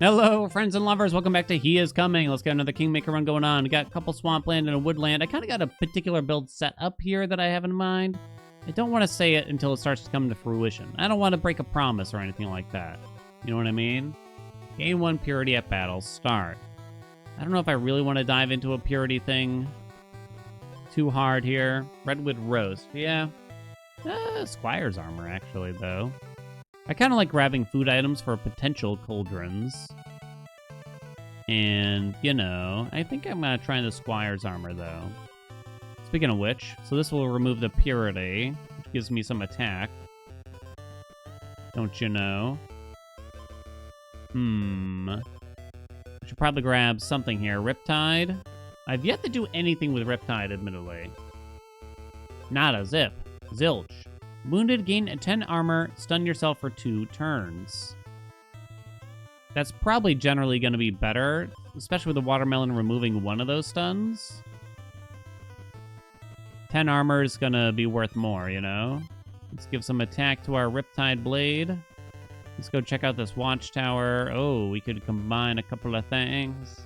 Hello, friends and lovers. Welcome back to He Is Coming. Let's get another Kingmaker run going on. We got a couple swampland and a woodland. I kind of got a particular build set up here that I have in mind. I don't want to say it until it starts to come to fruition. I don't want to break a promise or anything like that. You know what I mean? Gain 1 purity at battle. Start. I don't know if I really want to dive into a purity thing too hard here. Redwood roast. Yeah. Squire's armor, actually, though. I kind of like grabbing food items for potential cauldrons. And, you know, I think I'm going to try the Squire's armor, though. Speaking of which, so this will remove the purity, which gives me some attack. Don't you know? I should probably grab something here. Riptide. I've yet to do anything with Riptide, admittedly. Nada. Zip. Zilch. Wounded, gain 10 armor, stun yourself for 2 turns. That's probably generally going to be better, especially with the watermelon removing one of those stuns. 10 armor is going to be worth more, you know? Let's give some attack to our Riptide Blade. Let's go check out this watchtower. Oh, we could combine a couple of things.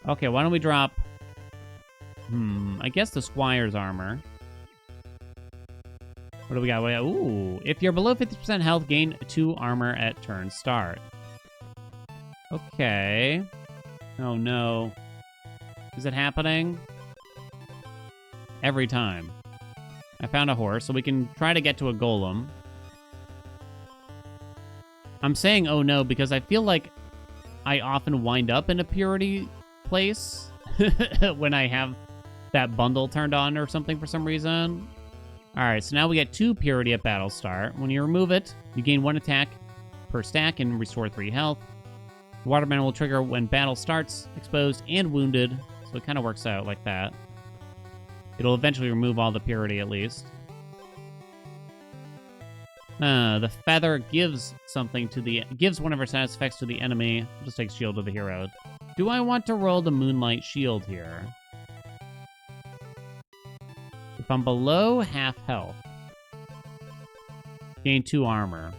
Okay, why don't we drop... I guess the Squire's armor. What do we got? Ooh, if you're below 50% health, gain 2 armor at turn start. Okay. Oh no. Is it happening? Every time. I found a horse, so we can try to get to a golem. I'm saying oh no because I feel like I often wind up in a purity place when I have that bundle turned on or something for some reason. Alright, so now we get 2 purity at battle start. When you remove it, you gain 1 attack per stack and restore 3 health. The watermelon will trigger when battle starts, exposed, and wounded, so it kind of works out like that. It'll eventually remove all the purity at least. The feather gives something to the... gives one of our status effects to the enemy. Just takes shield to the hero. Do I want to roll the moonlight shield here? If I'm below half health, gain 2 armor.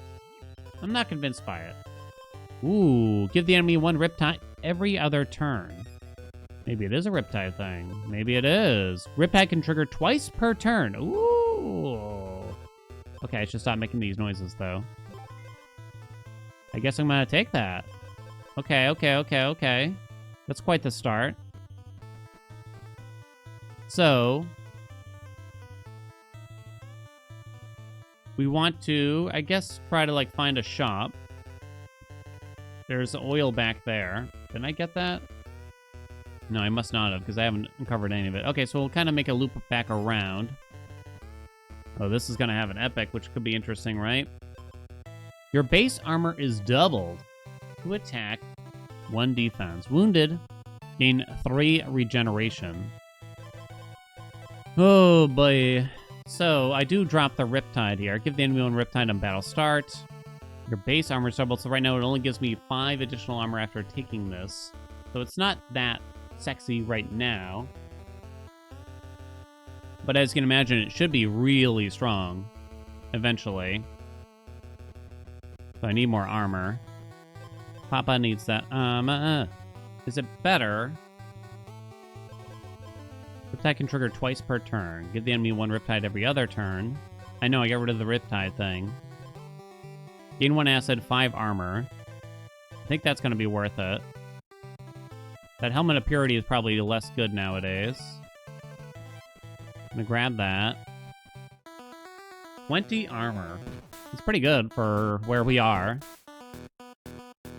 I'm not convinced by it. Ooh, give the enemy 1 Riptide every other turn. Maybe it is a Riptide thing. Maybe it is. Riptide can trigger twice per turn. Ooh. Okay, I should stop making these noises, though. I guess I'm gonna take that. Okay. That's quite the start. So... we want to, I guess, try to, like, find a shop. There's oil back there. Didn't I get that? No, I must not have, because I haven't uncovered any of it. Okay, so we'll kind of make a loop back around. Oh, this is going to have an epic, which could be interesting, right? Your base armor is doubled. 2 attack, 1 defense. Wounded, gain 3 regeneration. Oh, boy. So, I do drop the Riptide here. Give the enemy 1 Riptide on battle start. Your base armor is doubled, so right now it only gives me 5 additional armor after taking this. So it's not that sexy right now. But as you can imagine, it should be really strong eventually. So I need more armor. Papa needs that. Is it better... Riptide can trigger twice per turn. Give the enemy 1 Riptide every other turn. I know, I got rid of the Riptide thing. Gain 1 acid, 5 armor. I think that's going to be worth it. That Helmet of Purity is probably less good nowadays. I'm going to grab that. 20 armor. It's pretty good for where we are.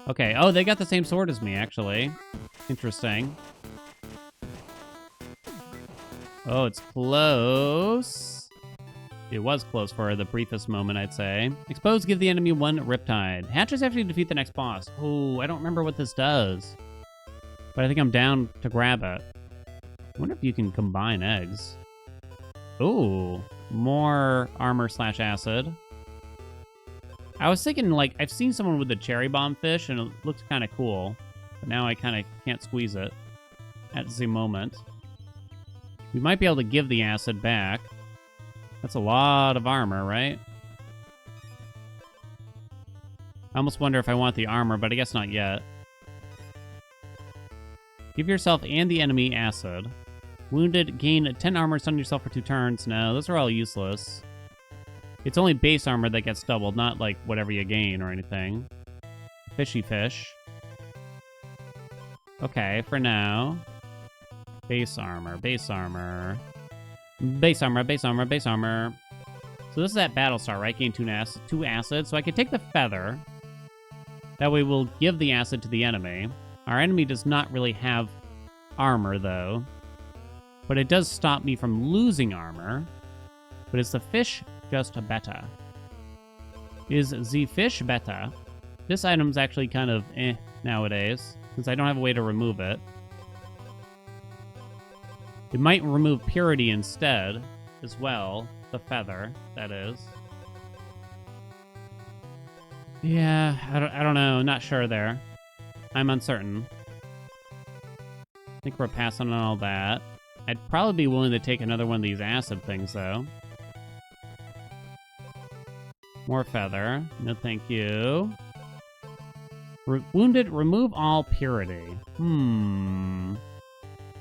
Okay, oh, they got the same sword as me, actually. Interesting. Oh, it's close. It was close for the briefest moment, I'd say. Expose, give the enemy 1 Riptide. Hatches after you defeat the next boss. Oh, I don't remember what this does. But I think I'm down to grab it. I wonder if you can combine eggs. Ooh, more armor / acid. I was thinking, like, I've seen someone with the cherry bomb fish, and it looks kind of cool. But now I kind of can't squeeze it at the moment. We might be able to give the acid back. That's a lot of armor, right? almost wonder if I want the armor, but I guess not yet. Give yourself and the enemy acid. Wounded, gain 10 armor, stun yourself for 2 turns. No, those are all useless. It's only base armor that gets doubled, not like whatever you gain or anything. Fishy fish. Okay, for now. Base armor, base armor. Base armor, base armor, base armor. So this is that battle star, right? Gain 2 acid. So I could take the feather. That way we'll give the acid to the enemy. Our enemy does not really have armor, though. But it does stop me from losing armor. But is the fish just better? Is the fish better? This item's actually kind of nowadays, since I don't have a way to remove it. It might remove purity instead, as well. The feather, that is. Yeah, I don't know. Not sure there. I'm uncertain. I think we're passing on all that. I'd probably be willing to take another one of these acid things, though. More feather. No, thank you. Wounded, remove all purity. The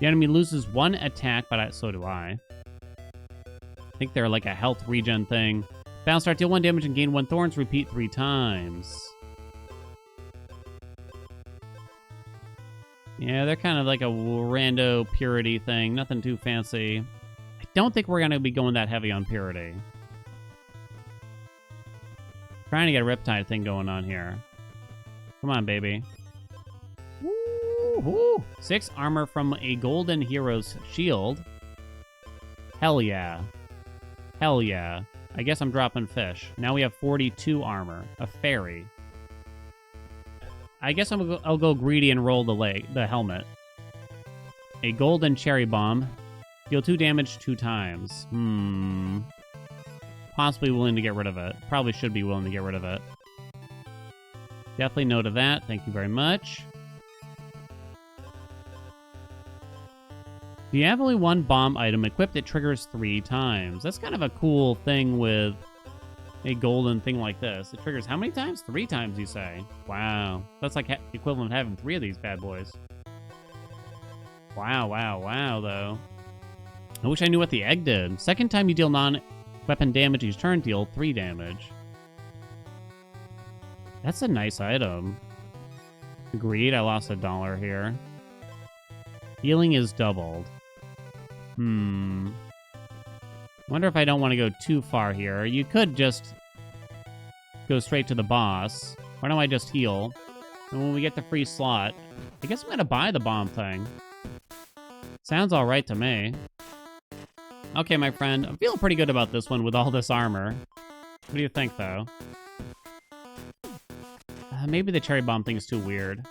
enemy loses 1 attack, but so do I. I think they're like a health regen thing. Battle start, deal 1 damage and gain 1 thorns. Repeat 3 times. Yeah, they're kind of like a rando purity thing. Nothing too fancy. I don't think we're going to be going that heavy on purity. Trying to get a Riptide thing going on here. Come on, baby. Woo-hoo. 6 armor from a golden hero's shield. Hell yeah. Hell yeah. I guess I'm dropping fish. Now we have 42 armor. A fairy. I guess I'll go greedy and roll the helmet. A golden cherry bomb. Deal 2 damage 2 times. Possibly willing to get rid of it. Probably should be willing to get rid of it. Definitely no to that. Thank you very much. Do you have only 1 bomb item equipped? It triggers 3 times. That's kind of a cool thing with a golden thing like this. It triggers how many times? 3 times, you say? Wow. That's like the equivalent of having 3 of these bad boys. Wow, wow, wow, though. I wish I knew what the egg did. Second time you deal non-weapon damage each turn, deal 3 damage. That's a nice item. Agreed, I lost $1 here. Healing is doubled. Wonder if I don't want to go too far here. You could just go straight to the boss. Why don't I just heal? And when we get the free slot, I guess I'm going to buy the bomb thing. Sounds all right to me. Okay, my friend. I'm feeling pretty good about this one with all this armor. What do you think, though? Maybe the cherry bomb thing is too weird.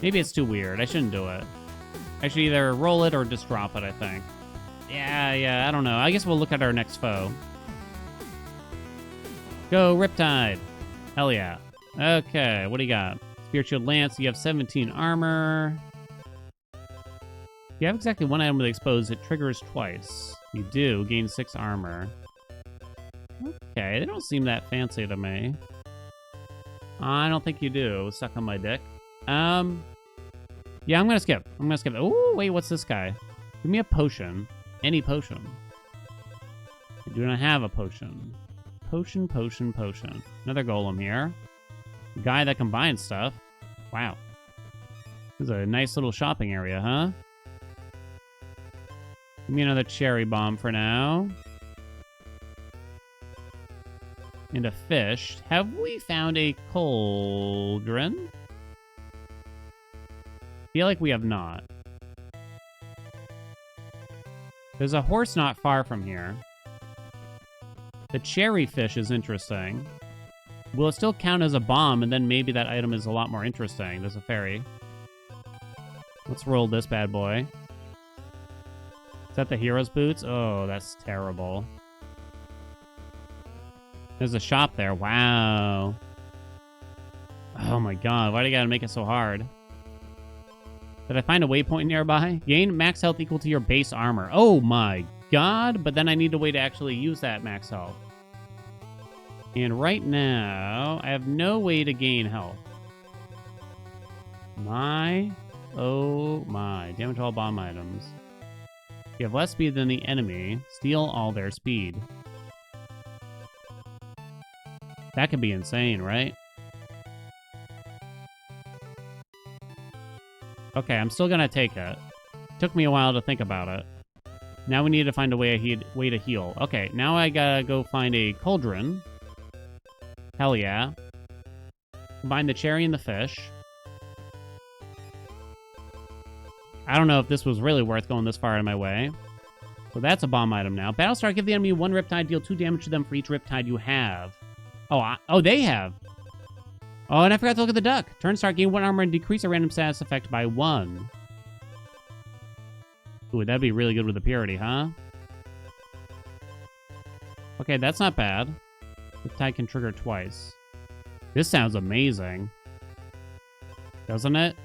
Maybe it's too weird. I shouldn't do it. I should either roll it or just drop it, I think. Yeah, I don't know. I guess we'll look at our next foe. Go, Riptide. Hell yeah. Okay, what do you got? Spiritual Lance, you have 17 armor. You have exactly 1 item with exposed. It triggers twice. You do. Gain 6 armor. Okay, they don't seem that fancy to me. I don't think you do. Suck on my dick. Yeah, I'm gonna skip. Oh, wait, what's this guy? Give me a potion. Any potion. I do not have a potion. Potion. Another golem here. Guy that combines stuff. Wow. This is a nice little shopping area, huh? Give me another cherry bomb for now. And a fish. Have we found a cauldron? Feel like we have not. There's a horse not far from here. The cherry fish is interesting. Will it still count as a bomb, and then maybe that item is a lot more interesting? There's a fairy. Let's roll this bad boy. Is that the hero's boots? Oh, that's terrible. There's a shop there. Wow. Oh my god, why do you gotta make it so hard? Did I find a waypoint nearby? Gain max health equal to your base armor. Oh my god, but then I need a way to actually use that max health. And right now, I have no way to gain health. Oh my. Damage all bomb items. You have less speed than the enemy. Steal all their speed. That could be insane, right? Okay, I'm still gonna take it. Took me a while to think about it. Now we need to find a way to heal. Okay, now I gotta go find a cauldron. Hell yeah. Combine the cherry and the fish. I don't know if this was really worth going this far out of my way. So that's a bomb item now. Battlestar, give the enemy 1 Riptide, deal 2 damage to them for each Riptide you have. Oh, they have. Oh, and I forgot to look at the duck. Turn start, gain 1 armor and decrease a random status effect by 1. Ooh, that'd be really good with the purity, huh? Okay, that's not bad. Riptide can trigger twice. This sounds amazing. Doesn't it?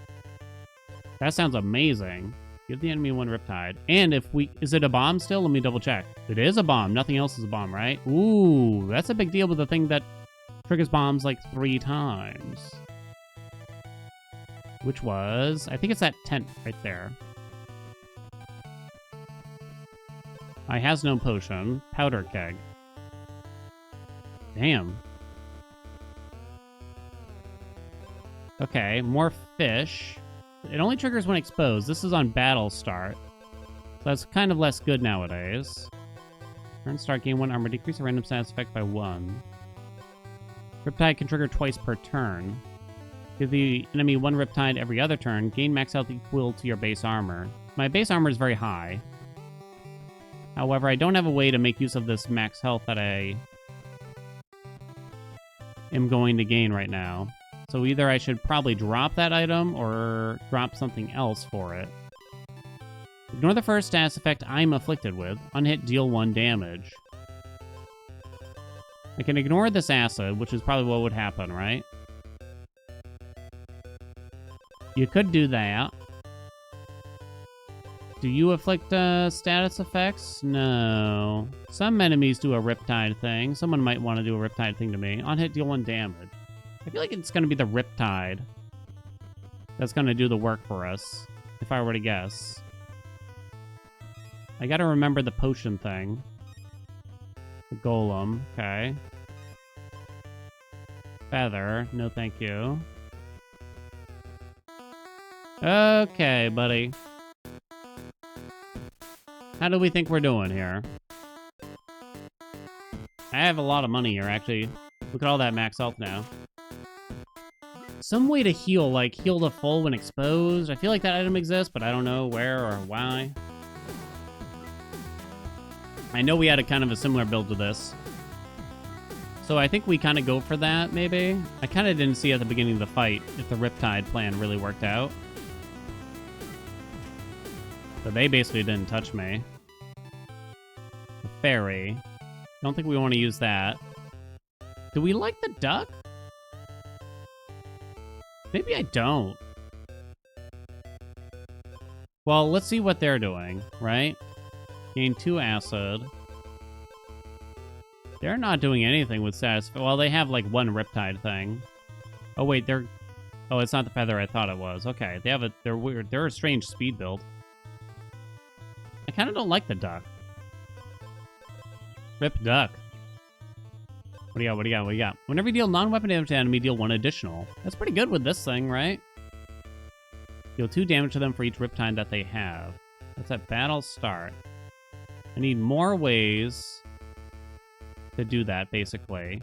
That sounds amazing. Give the enemy 1 Riptide. And is it a bomb still? Let me double check. It is a bomb. Nothing else is a bomb, right? Ooh, that's a big deal with the thing that triggers bombs like 3 times. Which was, I think it's that tent right there. I has no potion. Powder keg. Damn. Okay, more fish. It only triggers when exposed. This is on battle start. So that's kind of less good nowadays. Turn start, gain 1 armor, decrease the random status effect by 1. Riptide can trigger twice per turn. Give the enemy 1 Riptide every other turn. Gain max health equal to your base armor. My base armor is very high. However, I don't have a way to make use of this max health that I am going to gain right now. So either I should probably drop that item or drop something else for it. Ignore the first status effect I'm afflicted with. Unhit, deal 1 damage. I can ignore this acid, which is probably what would happen, right? You could do that. Do you afflict status effects? No. Some enemies do a Riptide thing. Someone might want to do a Riptide thing to me. On hit, deal 1 damage. I feel like it's going to be the Riptide that's going to do the work for us, if I were to guess. I got to remember the potion thing. The Golem, okay. Feather, no thank you. Okay, buddy. How do we think we're doing here? I have a lot of money here, actually. Look at all that max health now. Some way to heal, like heal to full when exposed. I feel like that item exists, but I don't know where or why. I know we had a kind of a similar build to this. So I think we kind of go for that, maybe. I kind of didn't see at the beginning of the fight if the Riptide plan really worked out. So they basically didn't touch me. The fairy. Don't think we want to use that. Do we like the duck? Maybe I don't. Well, let's see what they're doing, right? Gain 2 acid. They're not doing anything with status. Well, they have like 1 Riptide thing. Oh wait, they're. Oh, it's not the feather I thought it was. Okay, they have a. They're weird. They're a strange speed build. I kind of don't like the duck. Rip duck. What do you got? What do you got? What do you got? Whenever you deal non-weapon damage to enemy, deal 1 additional. That's pretty good with this thing, right? Deal 2 damage to them for each Riptide that they have. That's at battle start. I need more ways to do that, basically.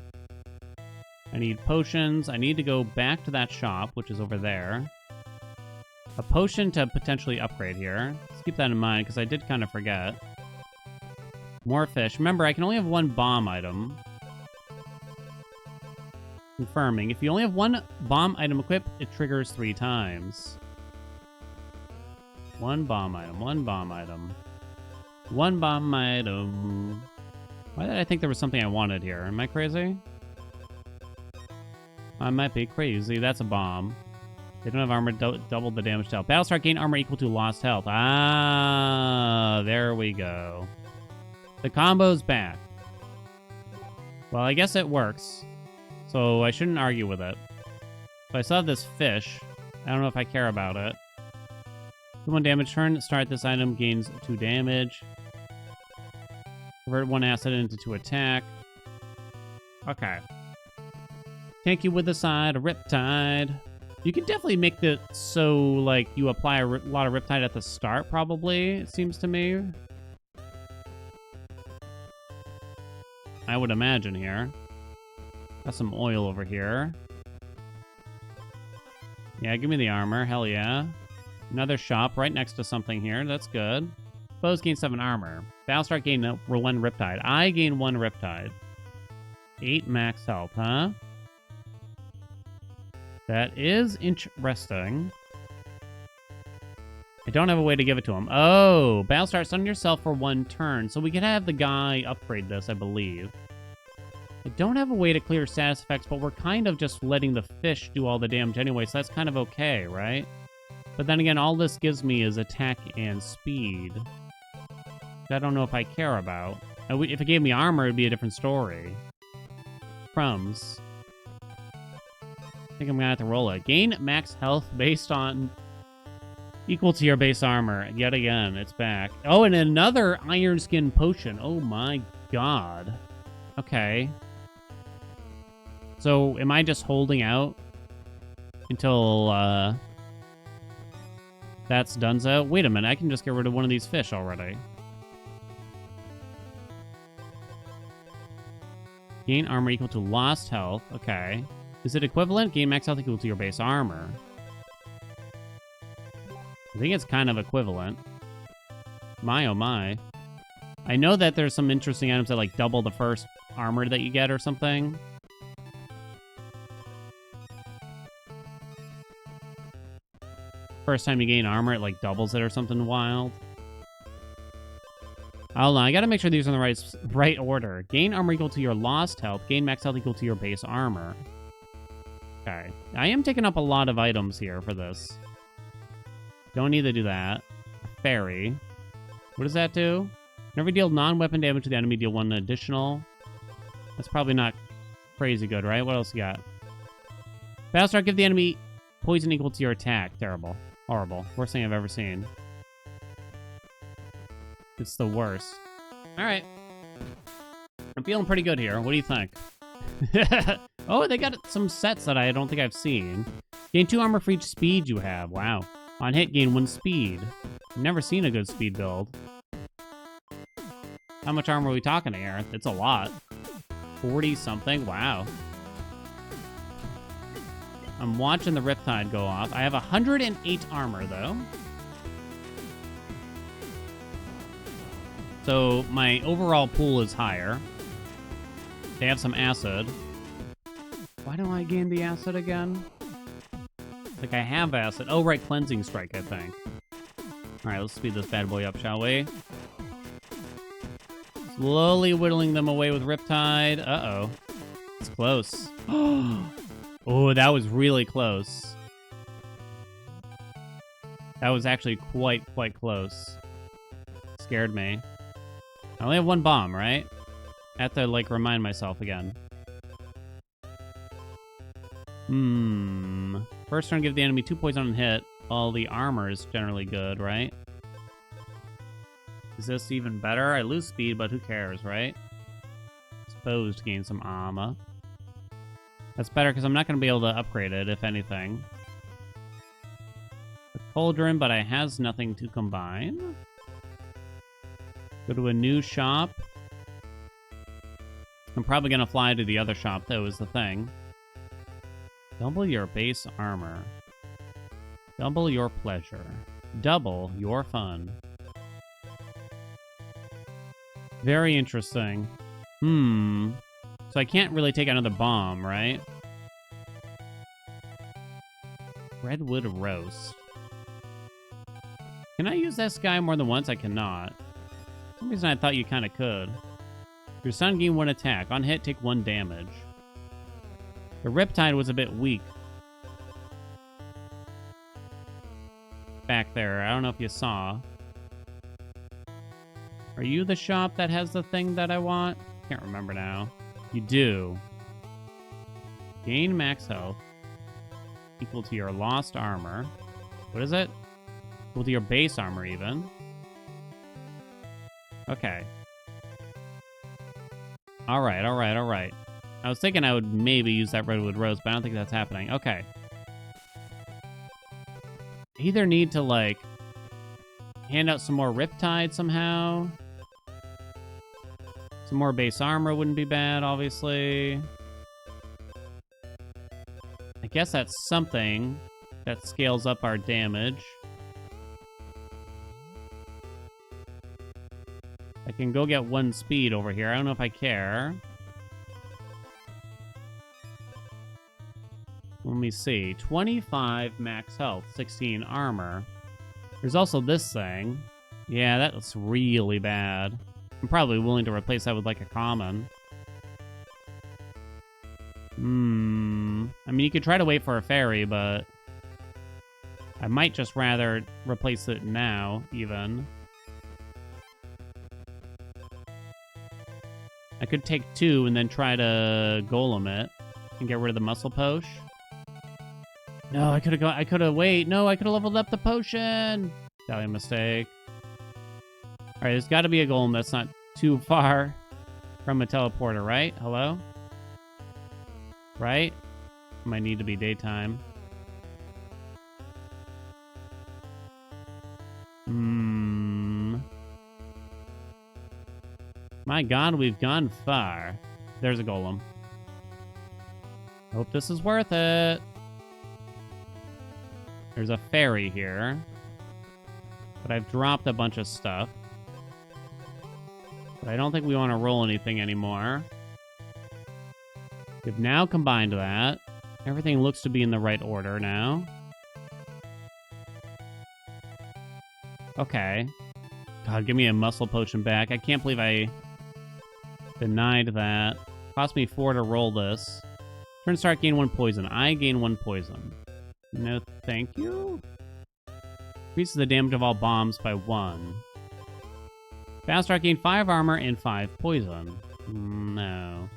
I need potions. I need to go back to that shop, which is over there. A potion to potentially upgrade here. Let's keep that in mind, because I did kind of forget. More fish. Remember, I can only have 1 bomb item. Confirming. If you only have 1 bomb item equipped, it triggers 3 times. 1 bomb item. 1 bomb item. 1 bomb item. Why did I think there was something I wanted here? Am I crazy? I might be crazy. That's a bomb. They don't have armor, double the damage to health. Battlestar, gain armor equal to lost health. Ah, there we go. The combo's back. Well, I guess it works. So I shouldn't argue with it. So I still have this fish. I don't know if I care about it. 1 damage turn. Start this item. Gains 2 damage. Convert 1 asset into 2 attack. Okay. Tank you with the side. A Riptide. You can definitely make it so, like, you apply a lot of Riptide at the start, probably, it seems to me. I would imagine here. Got some oil over here. Yeah, give me the armor. Hell yeah. Another shop right next to something here. That's good. Foes gain 7 armor. Battlestar gain 1 Riptide. I gain 1 Riptide. 8 max health, huh? That is interesting. I don't have a way to give it to him. Oh, Battlestar, stun yourself for 1 turn. So we could have the guy upgrade this, I believe. I don't have a way to clear status effects, but we're kind of just letting the fish do all the damage anyway, so that's kind of okay, right? But then again, all this gives me is attack and speed. I don't know if I care about. If it gave me armor, it'd be a different story. Crumbs. I think I'm gonna have to roll it. Gain max health based on... equal to your base armor. Yet again, it's back. Oh, and another iron skin potion. Oh my god. Okay. So, am I just holding out until that's donezo? Wait a minute, I can just get rid of one of these fish already. Gain armor equal to lost health. Okay. Is it equivalent? Gain max health equal to your base armor. I think it's kind of equivalent. My, oh my. I know that there's some interesting items that, like, double the first armor that you get or something. First time you gain armor, it, like, doubles it or something wild. Hold on, I gotta make sure these are in the right order. Gain armor equal to your lost health. Gain max health equal to your base armor. Okay. I am taking up a lot of items here for this. Don't need to do that. Fairy. What does that do? Whenever you deal non-weapon damage to the enemy, deal 1 additional. That's probably not crazy good, right? What else you got? Battlestar, give the enemy poison equal to your attack. Terrible. Horrible. Worst thing I've ever seen. It's the worst. Alright. I'm feeling pretty good here. What do you think? Oh, they got some sets that I don't think I've seen. Gain 2 armor for each speed you have. Wow. On hit, gain 1 speed. I've never seen a good speed build. How much armor are we talking here? It's a lot. 40-something? Wow. I'm watching the Riptide go off. I have 108 armor, though. So my overall pool is higher. They have some acid. Why do I gain the acid again? Like, I have acid. Oh, right, Cleansing Strike, I think. Alright, let's speed this bad boy up, shall we? Slowly whittling them away with Riptide. Uh-oh. It's close. Oh, that was really close. That was actually quite close. Scared me. I only have 1 bomb, right? I have to, like, remind myself again. First turn, give the enemy 2 poison on hit. All the armor is generally good, right? Is this even better? I lose speed, but who cares, right? Exposed to gain some armor. That's better because I'm not going to be able to upgrade it, if anything. The cauldron, but I has nothing to combine. Go to a new shop. I'm probably going to fly to the other shop, though, is the thing. Double your base armor. Double your pleasure. Double your fun. Very interesting. So I can't really take another bomb, right? Redwood Roast. Can I use this guy more than once? I cannot. For some reason I thought you kind of could. Your son gain 1 attack. On hit, take 1 damage. The Riptide was a bit weak. Back there. I don't know if you saw. Are you the shop that has the thing that I want? Can't remember now. You do. Gain max health equal to your lost armor. What is it? Equal to your base armor, even. Okay. Alright, alright, alright. I was thinking I would maybe use that Redwood Rose, but I don't think that's happening. Okay. Either need to, like, hand out some more Riptide somehow. Some more base armor wouldn't be bad, obviously. I guess that's something that scales up our damage. I can go get 1 speed over here. I don't know if I care. Let me see. 25 max health, 16 armor. There's also this thing. Yeah, that's really bad. I'm probably willing to replace that with, like, a common. I mean, you could try to wait for a fairy, but I might just rather replace it now, even. I could take 2 and then try to golem it and get rid of the muscle potion. No, I could have wait. No, I could have leveled up the potion. Probably a mistake. All right, there's got to be a golem that's not too far from a teleporter, right? Hello? Right? Might need to be daytime. My God, we've gone far. There's a golem. Hope this is worth it. There's a fairy here. But I've dropped a bunch of stuff. But I don't think we want to roll anything anymore. We've now combined that. Everything looks to be in the right order now. Okay. God, give me a muscle potion back. I can't believe I denied that. Cost me 4 to roll this. Turn start, gain 1 poison. I gain 1 poison. No, thank you. Increases the damage of all bombs by 1. Fast start, gain 5 armor and 5 poison. No.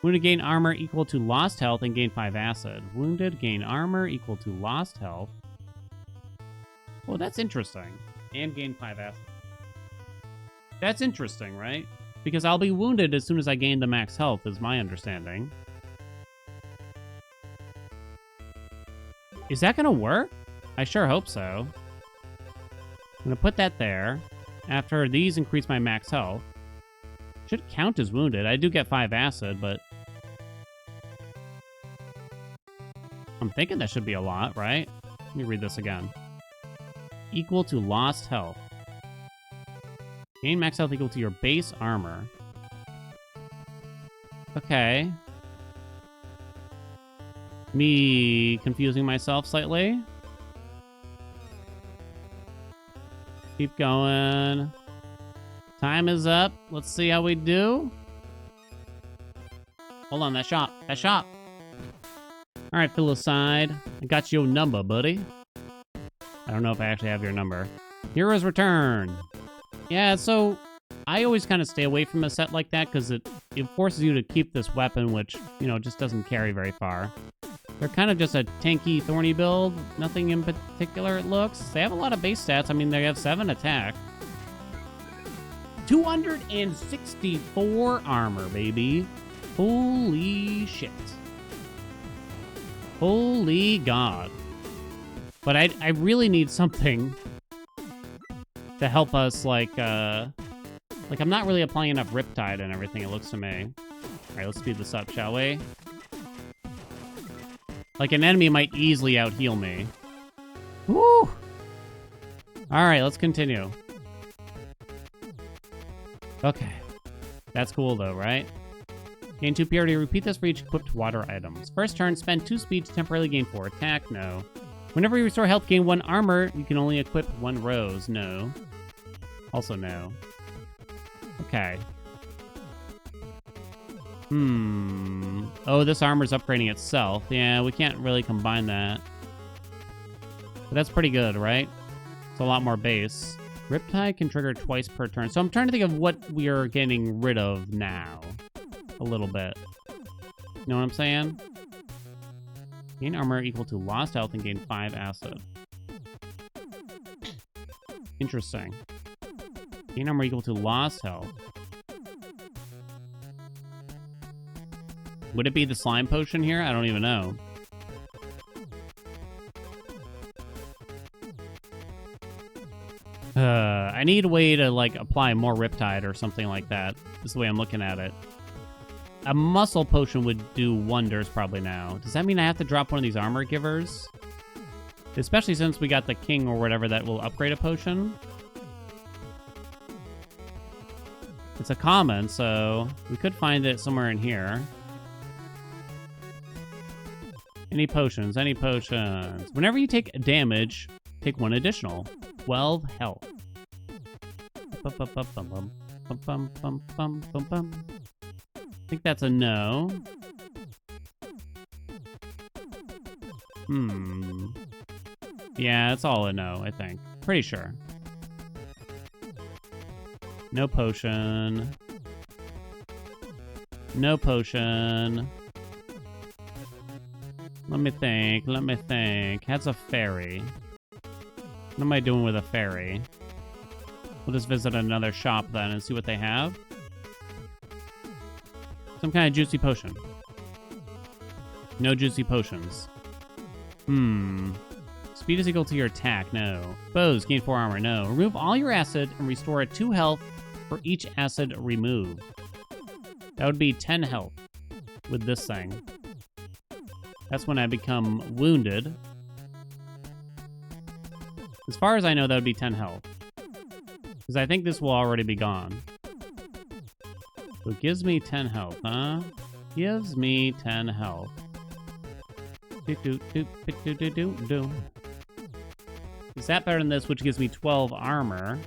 Wounded, gain armor equal to lost health and gain 5 acid. Wounded, gain armor equal to lost health. Oh, that's interesting. And gain 5 acid. That's interesting, right? Because I'll be wounded as soon as I gain the max health, is my understanding. Is that gonna work? I sure hope so. I'm gonna put that there. After these increase my max health. Should count as wounded. I do get 5 acid, but I'm thinking that should be a lot, right? Let me read this again. Equal to lost health. Gain max health equal to your base armor. Okay. Me confusing myself slightly. Keep going. Time is up. Let's see how we do. Hold on, that shot. That shot. All right, fill aside. I got your number, buddy. I don't know if I actually have your number. Hero's Return. Yeah, so I always kind of stay away from a set like that because it forces you to keep this weapon, which, you know, just doesn't carry very far. They're kind of just a tanky, thorny build. Nothing in particular, it looks. They have a lot of base stats. I mean, they have 7 attack. 264 armor, baby. Holy shit. Holy God. But I really need something to help us, like I'm not really applying enough Riptide and everything, it looks to me. All right, let's speed this up, shall we? Like, an enemy might easily out-heal me. Woo! All right, let's continue. Okay. That's cool, though, right? Gain 2 purity. Repeat this for each equipped water items. First turn, spend 2 speed to temporarily gain 4 attack. No. Whenever you restore health, gain 1 armor. You can only equip 1 rose. No. Also no. Okay. Oh, this armor's upgrading itself. Yeah, we can't really combine that. But that's pretty good, right? It's a lot more base. Riptide can trigger twice per turn. So I'm trying to think of what we are getting rid of now. a little bit. You know what I'm saying? Gain armor equal to lost health and gain 5 acid. Interesting. Gain armor equal to lost health. Would it be the slime potion here? I don't even know. I need a way to, like, apply more Riptide or something like that. This is the way I'm looking at it. A muscle potion would do wonders probably now. Does that mean I have to drop one of these armor givers? Especially since we got the king or whatever that will upgrade a potion. It's a common, so we could find it somewhere in here. Any potions, any potions. Whenever you take damage, take 1 additional. 12 health. I think that's a no. Yeah, it's all a no, I think. Pretty sure. No potion. No potion. Let me think. Let me think. That's a fairy. What am I doing with a fairy? We'll just visit another shop then and see what they have. Some kind of juicy potion. No juicy potions. Speed is equal to your attack. No. Bows. Gain 4 armor. No. Remove all your acid and restore 2 health for each acid removed. That would be 10 health with this thing. That's when I become wounded. As far as I know, that would be 10 health. Because I think this will already be gone. So it gives me 10 health, huh? Gives me 10 health. Is that better than this, which gives me 12 armor?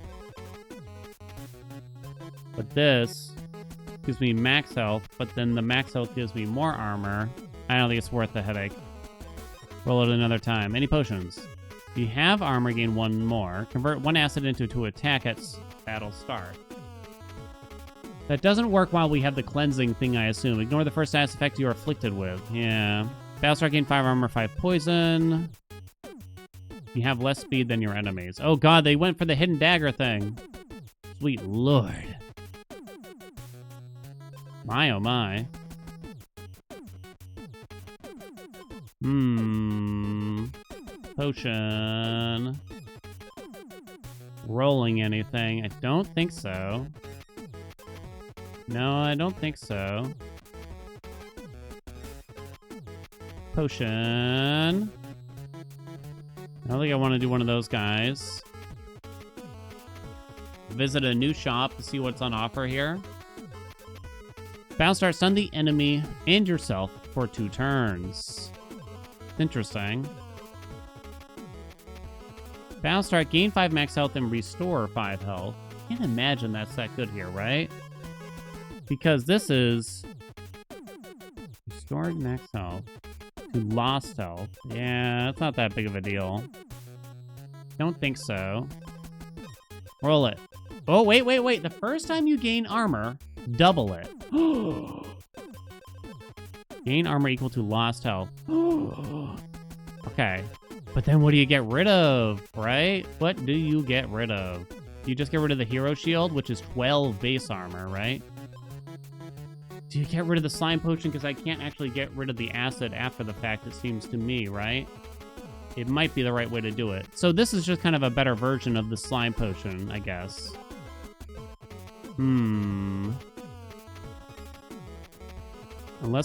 But this gives me max health, but then the max health gives me more armor. I don't think it's worth the headache. Roll it another time. Any potions? If you have armor, gain 1 more. Convert 1 acid into 2 attack at battle start. That doesn't work while we have the cleansing thing, I assume. Ignore the first acid effect you are afflicted with. Yeah. Battle start, gain 5 armor, 5 poison. You have less speed than your enemies. Oh god, they went for the hidden dagger thing. Sweet lord. My oh my. Potion. Rolling anything? I don't think so. No, I don't think so. Potion. I don't think I want to do one of those guys. Visit a new shop to see what's on offer here. Battle start, stun the enemy and yourself for 2 turns. Interesting. Battle start, gain 5 max health and restore 5 health. Can't imagine that's that good here, right? Because this is restored max health to lost health. Yeah, that's not that big of a deal. Don't think so. Roll it. Oh, wait. The first time you gain armor, double it. Gain armor equal to lost health. Okay. But then what do you get rid of, right? What do you get rid of? You just get rid of the hero shield, which is 12 base armor, right? Do you get rid of the slime potion? Because I can't actually get rid of the acid after the fact, it seems to me, right? It might be the right way to do it. So this is just kind of a better version of the slime potion, I guess. Unless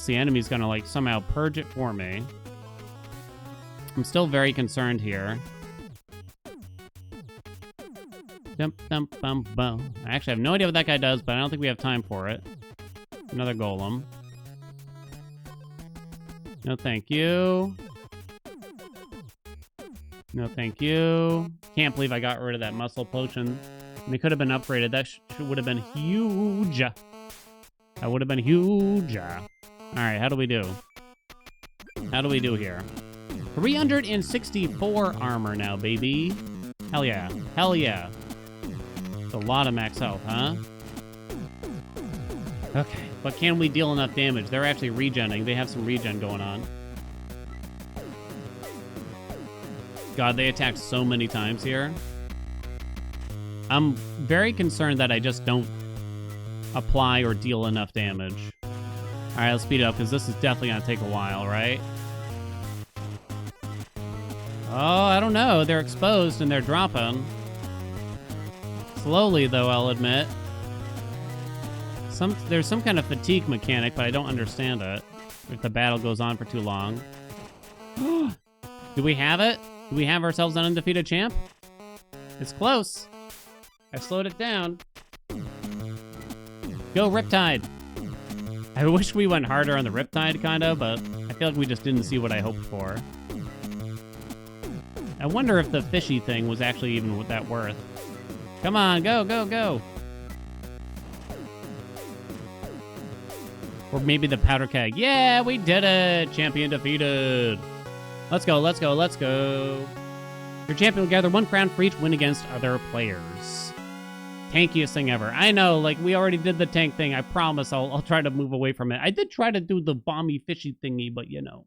the enemy's gonna, like, somehow purge it for me. I'm still very concerned here. I actually have no idea what that guy does, but I don't think we have time for it. Another golem. No, thank you. No, thank you. Can't believe I got rid of that muscle potion. And it could have been upgraded. That would have been huge. That would have been huge. All right, how do we do? How do we do here? 364 armor now, baby. Hell yeah. Hell yeah. It's a lot of max health, huh? Okay. But can we deal enough damage? They're actually regenning. They have some regen going on. God, they attacked so many times here. I'm very concerned that I just don't apply or deal enough damage. All right, let's speed it up because this is definitely going to take a while, right? Oh, I don't know. They're exposed and they're dropping. Slowly, though, I'll admit. There's some kind of fatigue mechanic, but I don't understand it. If the battle goes on for too long. Do we have it? Do we have ourselves an undefeated champ? It's close. I slowed it down. Go, Riptide. I wish we went harder on the Riptide, kind of, but I feel like we just didn't see what I hoped for. I wonder if the fishy thing was actually even that worth. Come on, go, go, go. Or maybe the powder keg. Yeah, we did it. Champion defeated. Let's go, let's go, let's go. Your champion will gather 1 crown for each win against other players. Tankiest thing ever. I know, like, we already did the tank thing. I promise I'll try to move away from it. I did try to do the bomby fishy thingy, but you know.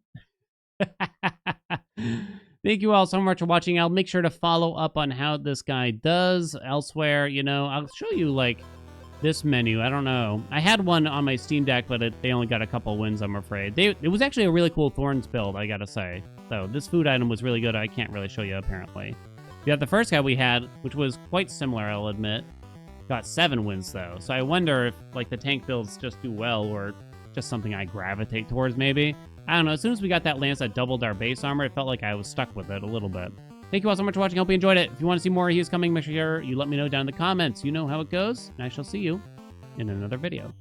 Thank you all so much for watching. I'll make sure to follow up on how this guy does elsewhere. You know, I'll show you, like, this menu. I don't know. I had one on my Steam Deck, but they only got a couple wins, I'm afraid. It was actually a really cool Thorns build, I gotta say. So this food item was really good. I can't really show you, apparently. Yeah, the first guy we had, which was quite similar, I'll admit, got 7 wins, though. So I wonder if, like, the tank builds just do well, or just something I gravitate towards, maybe. I don't know. As soon as we got that lance that doubled our base armor, it felt like I was stuck with it a little bit. Thank you all so much for watching. Hope you enjoyed it. If you want to see more He's Coming, make sure you let me know down in the comments. You know how it goes, and I shall see you in another video.